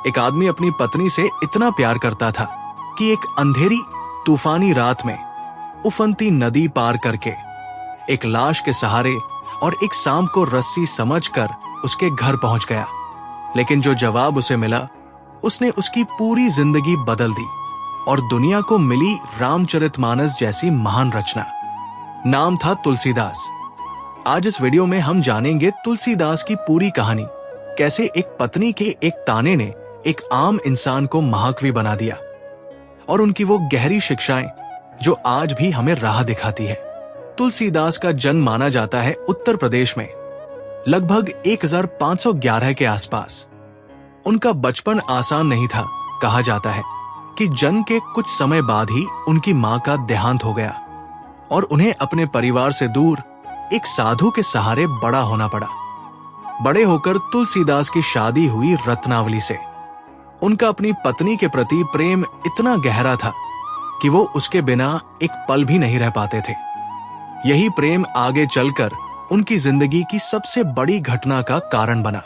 एक आदमी अपनी पत्नी से इतना प्यार करता था कि एक अंधेरी तूफानी रात में उफनती नदी पार करके एक लाश के सहारे और एक सांप को रस्सी समझकर उसके घर पहुंच गया। लेकिन जो जवाब उसे मिला उसने उसकी पूरी जिंदगी बदल दी और दुनिया को मिली रामचरितमानस जैसी महान रचना। नाम था तुलसीदास। आज इस वीडियो में हम जानेंगे तुलसीदास की पूरी कहानी, कैसे एक पत्नी के एक ताने ने एक आम इंसान को महाकवि बना दिया और उनकी वो गहरी शिक्षाएं जो आज भी हमें राह दिखाती है। तुलसीदास का जन्म माना जाता है उत्तर प्रदेश में लगभग 1511 के आसपास। उनका बचपन आसान नहीं था। कहा जाता है कि जन्म के कुछ समय बाद ही उनकी मां का देहांत हो गया और उन्हें अपने परिवार से दूर एक साधु के सहारे बड़ा होना पड़ा। बड़े होकर तुलसीदास की शादी हुई रत्नावली से। उनका अपनी पत्नी के प्रति प्रेम इतना गहरा था कि वो उसके बिना एक पल भी नहीं रह पाते थे। यही प्रेम आगे चलकर उनकी जिंदगी की सबसे बड़ी घटना का कारण बना।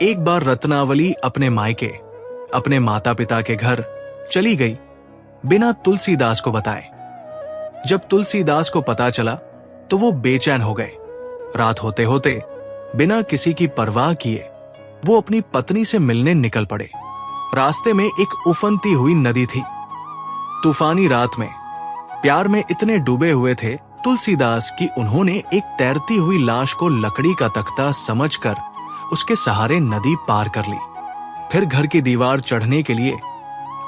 एक बार रत्नावली अपने मायके, अपने माता पिता के घर चली गई बिना तुलसीदास को बताए। जब तुलसीदास को पता चला तो वो बेचैन हो गए। रात होते होते बिना किसी की परवाह किए वो अपनी पत्नी से मिलने निकल पड़े। रास्ते में एक उफनती हुई नदी थी। तूफानी रात में प्यार में इतने डूबे हुए थे तुलसीदास कि उन्होंने एक तैरती हुई लाश को लकड़ी का तख्ता समझकर उसके सहारे नदी पार कर ली। फिर घर की दीवार चढ़ने के लिए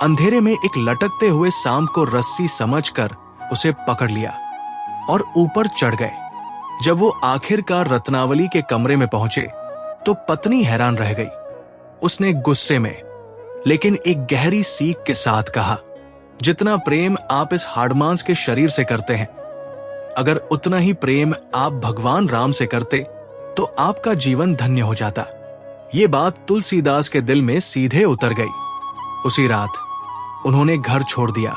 अंधेरे में एक लटकते हुए सांप को रस्सी समझकर उसे पकड़ लिया और ऊपर चढ़ गए। जब वो आखिरकार रत्नावली के कमरे में पहुंचे तो पत्नी हैरान रह गई। उसने गुस्से में लेकिन एक गहरी सीख के साथ कहा, जितना प्रेम आप इस हाड़मांस के शरीर से करते हैं, अगर उतना ही प्रेम आप भगवान राम से करते तो आपका जीवन धन्य हो जाता। ये बात तुलसीदास के दिल में सीधे उतर गई। उसी रात उन्होंने घर छोड़ दिया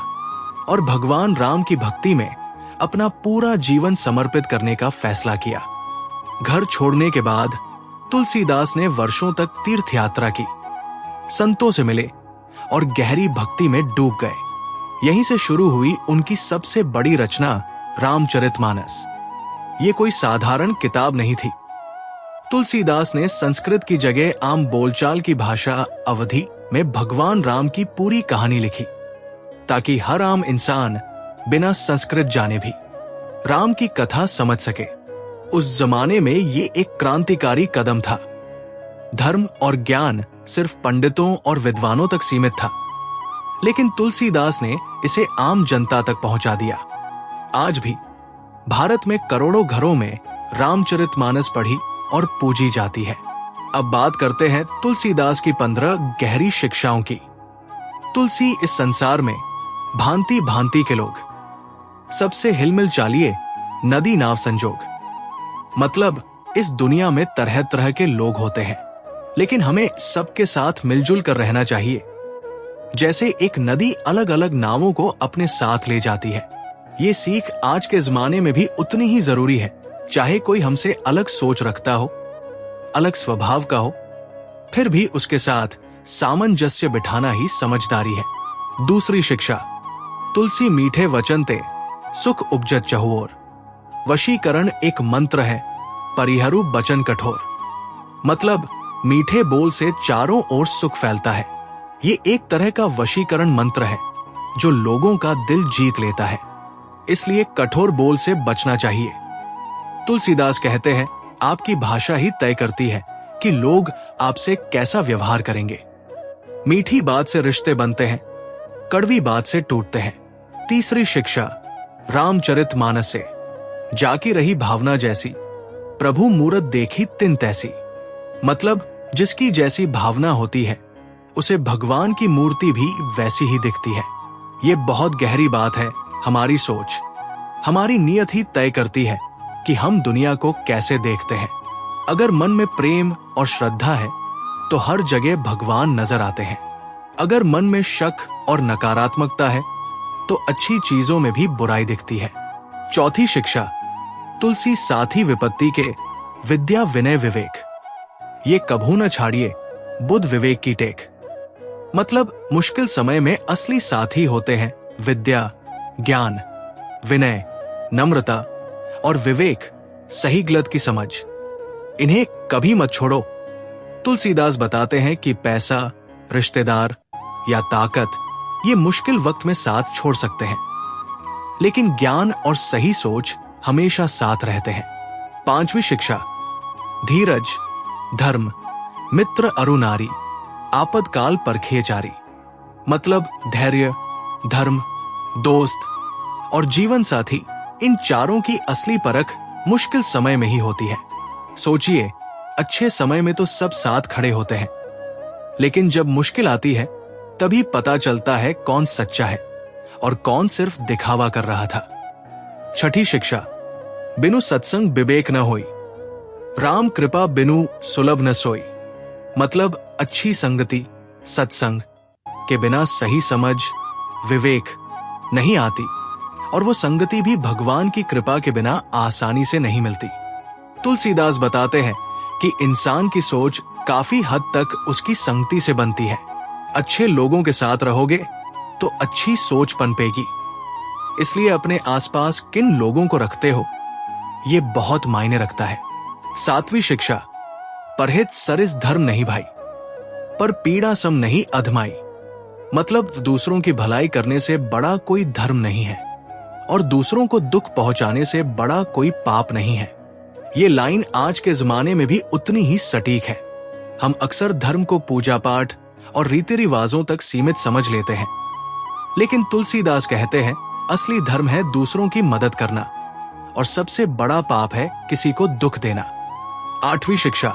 और भगवान राम की भक्ति में अपना पूरा जीवन समर्पित करने का फैसला किया। घर छोड़ने के बाद तुलसीदास ने वर्षों तक तीर्थ यात्रा की, संतों से मिले और गहरी भक्ति में डूब गए। यहीं से शुरू हुई उनकी सबसे बड़ी रचना रामचरितमानस। ये कोई साधारण किताब नहीं थी। तुलसीदास ने संस्कृत की जगह आम बोलचाल की भाषा अवधी में भगवान राम की पूरी कहानी लिखी, ताकि हर आम इंसान बिना संस्कृत जाने भी राम की कथा समझ सके। उस जमाने में ये एक क्रांतिकारी कदम था। धर्म और ज्ञान सिर्फ पंडितों और विद्वानों तक सीमित था, लेकिन तुलसीदास ने इसे आम जनता तक पहुंचा दिया। आज भी भारत में करोड़ों घरों में रामचरितमानस पढ़ी और पूजी जाती है। अब बात करते हैं तुलसीदास की 15 गहरी शिक्षाओं की। तुलसी इस संसार में भांति भांति के लोग, सबसे हिलमिल चालिए नदी नाव संजोग। मतलब इस दुनिया में तरह तरह के लोग होते हैं, लेकिन हमें सबके साथ मिलजुल कर रहना चाहिए। जैसे एक नदी अलग अलग नावों को अपने साथ ले जाती है, ये सीख आज के जमाने में भी उतनी ही जरूरी है। चाहे कोई हमसे अलग सोच रखता हो, अलग स्वभाव का हो, फिर भी उसके साथ सामंजस्य बिठाना ही समझदारी है। दूसरी शिक्षा, तुलसी मीठे वचन ते सुख उपजत चहुओर। वशीकरण एक मंत्र है, परिहरू बचन कठोर। मतलब मीठे बोल से चारों ओर सुख फैलता है। ये एक तरह का वशीकरण मंत्र है जो लोगों का दिल जीत लेता है, इसलिए कठोर बोल से बचना चाहिए। तुलसीदास कहते हैं, आपकी भाषा ही तय करती है कि लोग आपसे कैसा व्यवहार करेंगे। मीठी बात से रिश्ते बनते हैं, कड़वी बात से टूटते हैं। तीसरी शिक्षा, रामचरितमानस से जाकी रही भावना जैसी, प्रभु मूरत देखी तिन तैसी। मतलब जिसकी जैसी भावना होती है उसे भगवान की मूर्ति भी वैसी ही दिखती है। ये बहुत गहरी बात है। हमारी सोच, हमारी नीयत ही तय करती है कि हम दुनिया को कैसे देखते हैं। अगर मन में प्रेम और श्रद्धा है तो हर जगह भगवान नजर आते हैं। अगर मन में शक और नकारात्मकता है तो अच्छी चीजों में भी बुराई दिखती है। चौथी शिक्षा, तुलसी साथी विपत्ति के विद्या विनय विवेक। ये कभू न छाड़िए बुद्ध विवेक की टेक। मतलब मुश्किल समय में असली साथी होते हैं विद्या, ज्ञान, विनय, नम्रता और विवेक, सही गलत की समझ। इन्हें कभी मत छोड़ो। तुलसीदास बताते हैं कि पैसा, रिश्तेदार या ताकत ये मुश्किल वक्त में साथ छोड़ सकते हैं, लेकिन ज्ञान और सही सोच हमेशा साथ रहते हैं। 5वीं शिक्षा, धीरज, धर्म, मित्र अरु नारी, आपदकाल परखिए चारी। मतलब धैर्य, धर्म, दोस्त और जीवन साथी, इन चारों की असली परख मुश्किल समय में ही होती है। सोचिए, अच्छे समय में तो सब साथ खड़े होते हैं, लेकिन जब मुश्किल आती है तभी पता चलता है कौन सच्चा है और कौन सिर्फ दिखावा कर रहा था। 6ठी शिक्षा, बिनु सत्संग विवेक न होई, राम कृपा बिनु सुलभ न सोई। मतलब अच्छी संगति, सत्संग के बिना सही समझ, विवेक नहीं आती, और वो संगति भी भगवान की कृपा के बिना आसानी से नहीं मिलती। तुलसीदास बताते हैं कि इंसान की सोच काफी हद तक उसकी संगति से बनती है। अच्छे लोगों के साथ रहोगे तो अच्छी सोच पनपेगी। इसलिए अपने आसपास किन लोगों को रखते हो, ये बहुत मायने रखता है। 7वीं शिक्षा, परहित सरिस धर्म नहीं भाई, पर पीड़ा सम नहीं अधमाई। मतलब दूसरों की भलाई करने से बड़ा कोई धर्म नहीं है और दूसरों को दुख पहुंचाने से बड़ा कोई पाप नहीं है। ये लाइन आज के जमाने में भी उतनी ही सटीक है। हम अक्सर धर्म को पूजा पाठ और रीति रिवाजों तक सीमित समझ लेते हैं, लेकिन तुलसीदास कहते हैं असली धर्म है दूसरों की मदद करना, और सबसे बड़ा पाप है किसी को दुख देना। 8वीं शिक्षा,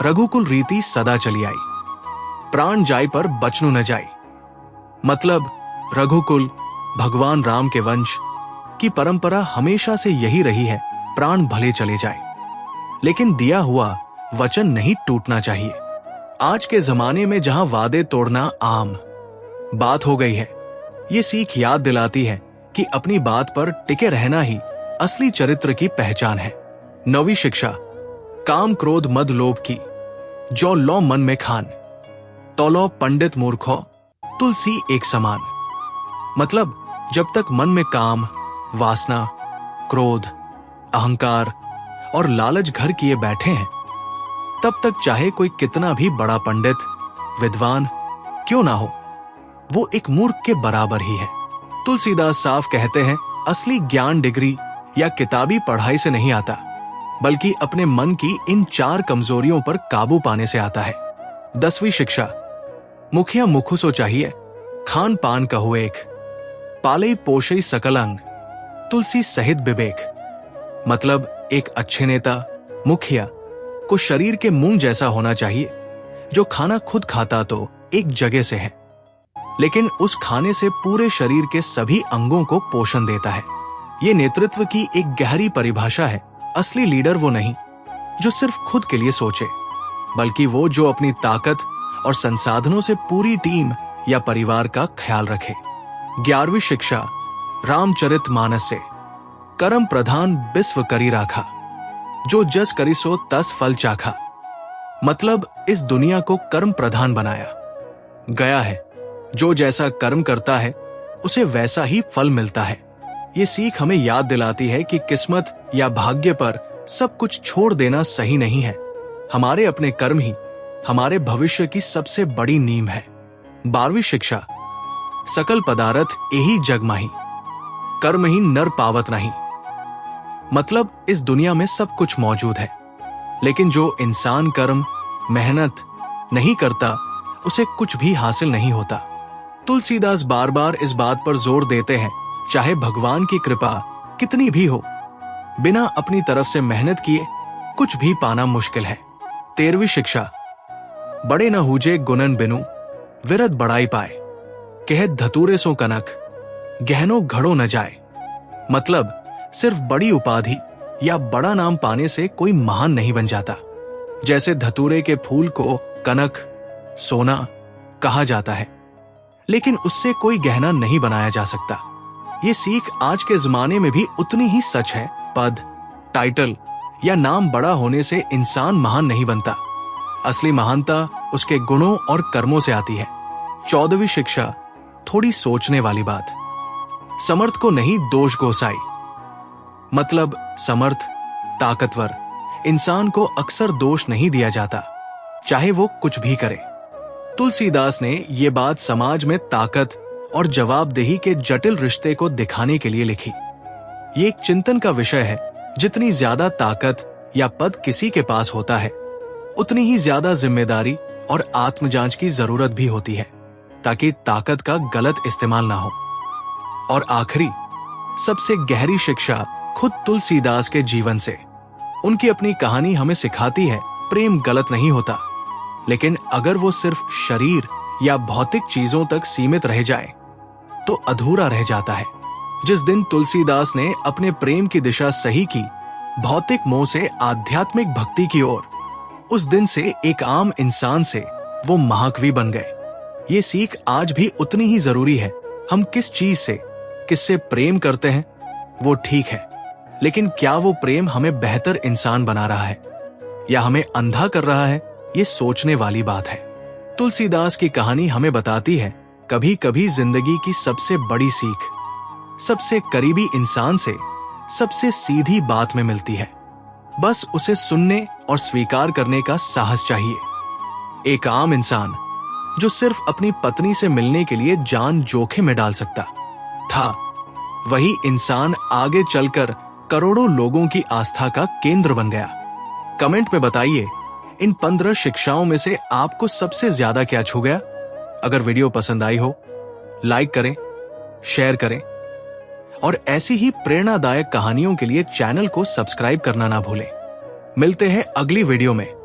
रघुकुल रीति सदा चली आई, प्राण जाय पर बचनु न जाय। मतलब रघुकुल, भगवान राम के वंश की परंपरा हमेशा से यही रही है, प्राण भले चले जाए, लेकिन दिया हुआ वचन नहीं टूटना चाहिए। आज के जमाने में जहां वादे तोड़ना आम बात हो गई है, ये सीख याद दिलाती है कि अपनी बात पर टिके रहना ही असली चरित्र की पहचान है। 9वीं शिक्षा, काम क्रोध मद लोभ की, जो लो मन में खान, तो लो पंडित मूर्खो, तुलसी एक समान। मतलब जब तक मन में काम, वासना, क्रोध, अहंकार और लालच घर किए बैठे हैं, तब तक चाहे कोई कितना भी बड़ा पंडित, विद्वान क्यों ना हो, वो एक मूर्ख के बराबर ही है। तुलसीदास साफ कहते हैं असली ज्ञान डिग्री या किताबी पढ़ाई से नहीं आता, बल्कि अपने मन की इन 4 कमजोरियों पर काबू पाने से आता है। 10वीं शिक्षा, मुखिया मुखु सो चाहिए, खान पान कहो एक, पालई पोषई सकल अंग, तुलसी सहित विवेक। मतलब एक अच्छे नेता, मुखिया को शरीर के मुंह जैसा होना चाहिए, जो खाना खुद खाता तो एक जगह से है, लेकिन उस खाने से पूरे शरीर के सभी अंगों को पोषण देता है। ये नेतृत्व की एक गहरी परिभाषा है। असली लीडर वो नहीं जो सिर्फ खुद के लिए सोचे, बल्कि वो जो अपनी ताकत और संसाधनों से पूरी टीम या परिवार का ख्याल रखे। 11वीं शिक्षा, रामचरित मानस से, कर्म प्रधान विश्व करी राखा, जो जस करी सो तस फल चाखा। मतलब इस दुनिया को कर्म प्रधान बनाया गया है, जो जैसा कर्म करता है उसे वैसा ही फल मिलता है। ये सीख हमें याद दिलाती है कि किस्मत या भाग्य पर सब कुछ छोड़ देना सही नहीं है। हमारे अपने कर्म ही हमारे भविष्य की सबसे बड़ी नींव है। 12वीं शिक्षा, सकल पदार्थ एही जग माही, कर्म ही नर पावत नहीं। मतलब इस दुनिया में सब कुछ मौजूद है, लेकिन जो इंसान कर्म, मेहनत नहीं करता, उसे कुछ भी हासिल नहीं होता। तुलसीदास बार बार इस बात पर जोर देते हैं, चाहे भगवान की कृपा कितनी भी हो, बिना अपनी तरफ से मेहनत किए कुछ भी पाना मुश्किल है। 13वीं शिक्षा, बड़े न हुजे गुणन बिनु, विरत बड़ाई पाए, कहत धतूरे सो कनक, गहनो घड़ो न जाए। मतलब सिर्फ बड़ी उपाधि या बड़ा नाम पाने से कोई महान नहीं बन जाता। जैसे धतूरे के फूल को कनक, सोना कहा जाता है, लेकिन उससे कोई गहना नहीं बनाया जा सकता। ये सीख आज के जमाने में भी उतनी ही सच है। पद, टाइटल या नाम बड़ा होने से इंसान महान नहीं बनता। असली महानता उसके गुणों और कर्मों से आती है। 14वीं शिक्षा, थोड़ी सोचने वाली बात। समर्थ को नहीं दोष गोसाई। मतलब समर्थ, ताकतवर इंसान को अक्सर दोष नहीं दिया जाता, चाहे वो कुछ भी करे। तुलसीदास ने ये बात समाज में ताकत और जवाबदेही के जटिल रिश्ते को दिखाने के लिए लिखी। ये एक चिंतन का विषय है। जितनी ज्यादा ताकत या पद किसी के पास होता है, उतनी ही ज्यादा जिम्मेदारी और आत्मजांच की जरूरत भी होती है, ताकि ताकत का गलत इस्तेमाल ना हो। और आखिरी, सबसे गहरी शिक्षा खुद तुलसीदास के जीवन से। उनकी अपनी कहानी हमें सिखाती है, प्रेम गलत नहीं होता, लेकिन अगर वो सिर्फ शरीर या भौतिक चीजों तक सीमित रह जाए तो अधूरा रह जाता है। जिस दिन तुलसीदास ने अपने प्रेम की दिशा सही की, भौतिक मोह से आध्यात्मिक भक्ति की ओर, उस दिन से एक आम इंसान से वो महाकवि बन गए। ये सीख आज भी उतनी ही जरूरी है। हम किस चीज से, किससे प्रेम करते हैं वो ठीक है, लेकिन क्या वो प्रेम हमें बेहतर इंसान बना रहा है या हमें अंधा कर रहा है, ये सोचने वाली बात है। तुलसीदास की कहानी हमें बताती है, कभी कभी जिंदगी की सबसे बड़ी सीख सबसे करीबी इंसान से सबसे सीधी बात में मिलती है। बस उसे सुनने और स्वीकार करने का साहस चाहिए। एक आम इंसान जो सिर्फ अपनी पत्नी से मिलने के लिए जान जोखिम में डाल सकता था, वही इंसान आगे चलकर करोड़ों लोगों की आस्था का केंद्र बन गया। कमेंट में बताइए, इन 15 शिक्षाओं में से आपको सबसे ज्यादा क्या छू गया? अगर वीडियो पसंद आई हो, लाइक करें, शेयर करें और ऐसी ही प्रेरणादायक कहानियों के लिए चैनल को सब्सक्राइब करना ना भूलें। मिलते हैं अगली वीडियो में।